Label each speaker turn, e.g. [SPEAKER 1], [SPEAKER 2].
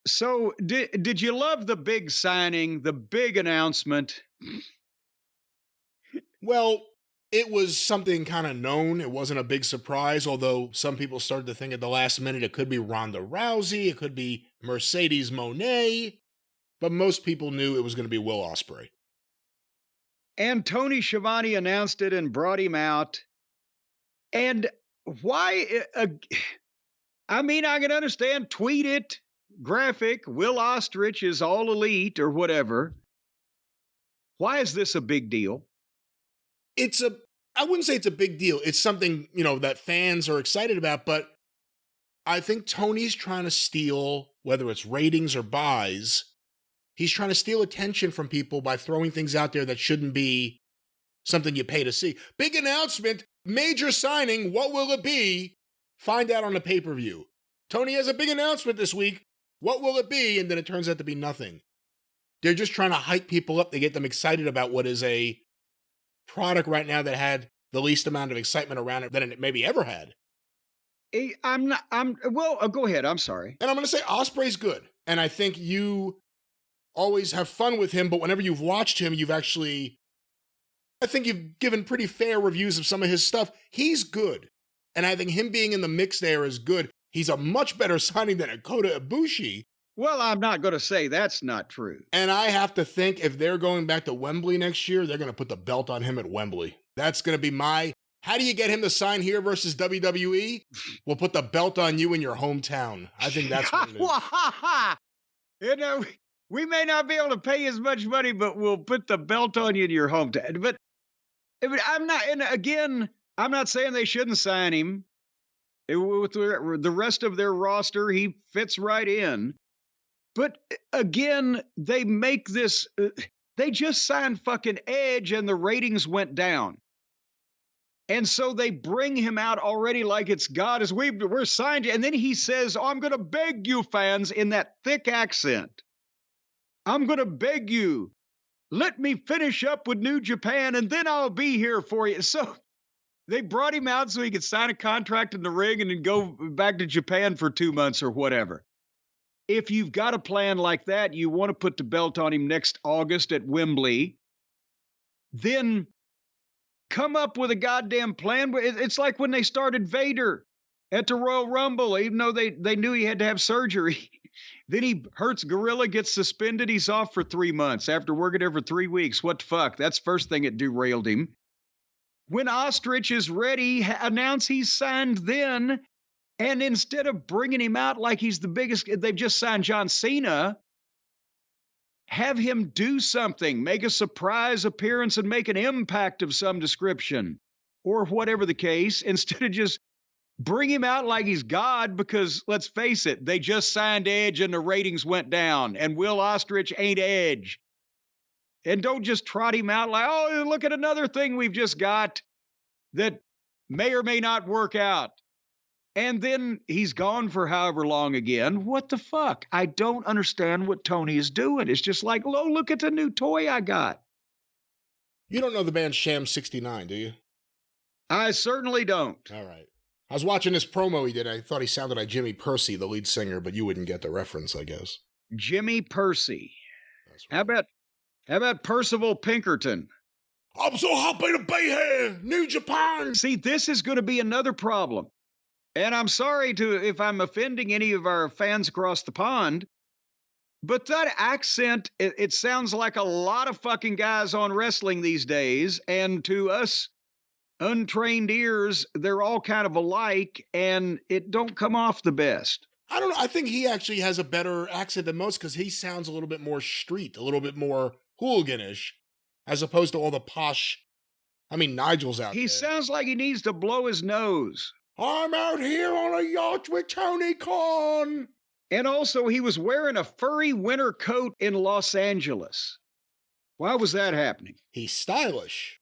[SPEAKER 1] So did you love the big signing, the big announcement?
[SPEAKER 2] Well, it was something kind of known. It wasn't a big surprise, although some people started to think at the last minute it could be Ronda Rousey, it could be Mercedes Moné, but most people knew it was going to be Will Ospreay.
[SPEAKER 1] And Tony Schiavone announced it and brought him out. And why? I mean, I can understand. Tweet it, graphic. Will Ostrich is all elite or whatever. Why is this a big deal?
[SPEAKER 2] I wouldn't say it's a big deal. It's something, that fans are excited about, but I think Tony's trying to steal, whether it's ratings or buys, he's trying to steal attention from people by throwing things out there that shouldn't be something you pay to see. Big announcement, major signing, what will it be? Find out on the pay-per-view. Tony has a big announcement this week. What will it be? And then it turns out to be nothing. They're just trying to hype people up to get them excited about what is a product right now that had the least amount of excitement around it than it maybe ever had.
[SPEAKER 1] Go ahead. I'm sorry.
[SPEAKER 2] And I'm going to say Ospreay's good. And I think you always have fun with him, but whenever you've watched him, I think you've given pretty fair reviews of some of his stuff. He's good. And I think him being in the mix there is good. He's a much better signing than Kota Ibushi.
[SPEAKER 1] Well, I'm not going to say that's not true.
[SPEAKER 2] And I have to think if they're going back to Wembley next year, they're going to put the belt on him at Wembley. That's going to be how do you get him to sign here versus WWE? We'll put the belt on you in your hometown. I think that's what it is.
[SPEAKER 1] We may not be able to pay as much money, but we'll put the belt on you in your hometown. But I'm not, and again, I'm not saying they shouldn't sign him. With the rest of their roster, he fits right in. But again, they make this, they just signed fucking Edge and the ratings went down. And so they bring him out already like it's God as we're signed. And then he says, I'm going to beg you fans in that thick accent. I'm going to beg you. Let me finish up with New Japan and then I'll be here for you. So they brought him out so he could sign a contract in the ring and then go back to Japan for 2 months or whatever. If you've got a plan like that, you want to put the belt on him next August at Wembley, then come up with a goddamn plan. It's like when they started Vader at the Royal Rumble, even though they knew he had to have surgery. Then he hurts Gorilla, gets suspended. He's off for 3 months after working there for 3 weeks. What the fuck? That's the first thing that derailed him. When Ostrich is ready, announce he's signed then. And instead of bringing him out like he's the biggest, they've just signed John Cena, have him do something, make a surprise appearance and make an impact of some description or whatever the case, instead of just bring him out like he's God, because let's face it, they just signed Edge and the ratings went down and Will Ostrich ain't Edge. And don't just trot him out like, oh, look at another thing we've just got that may or may not work out. And then he's gone for however long again. What the fuck? I don't understand what Tony is doing. It's just like, oh, look at the new toy I got.
[SPEAKER 2] You don't know the band Sham 69, do you?
[SPEAKER 1] I certainly don't.
[SPEAKER 2] All right. I was watching this promo he did. I thought he sounded like Jimmy Percy, the lead singer, but you wouldn't get the reference, I guess.
[SPEAKER 1] Jimmy Percy.
[SPEAKER 2] That's right.
[SPEAKER 1] How about Percival Pinkerton?
[SPEAKER 2] I'm so happy to be here, New Japan.
[SPEAKER 1] See, this is going to be another problem. And I'm sorry if I'm offending any of our fans across the pond, but that accent, it sounds like a lot of fucking guys on wrestling these days. And to us untrained ears, they're all kind of alike and it don't come off the best.
[SPEAKER 2] I don't know. I think he actually has a better accent than most because he sounds a little bit more street, a little bit more hooliganish, as opposed to all the posh. I mean, Nigel's out there.
[SPEAKER 1] He sounds like he needs to blow his nose.
[SPEAKER 2] I'm out here on a yacht with Tony Khan.
[SPEAKER 1] And also, he was wearing a furry winter coat in Los Angeles. Why was that happening?
[SPEAKER 2] He's stylish.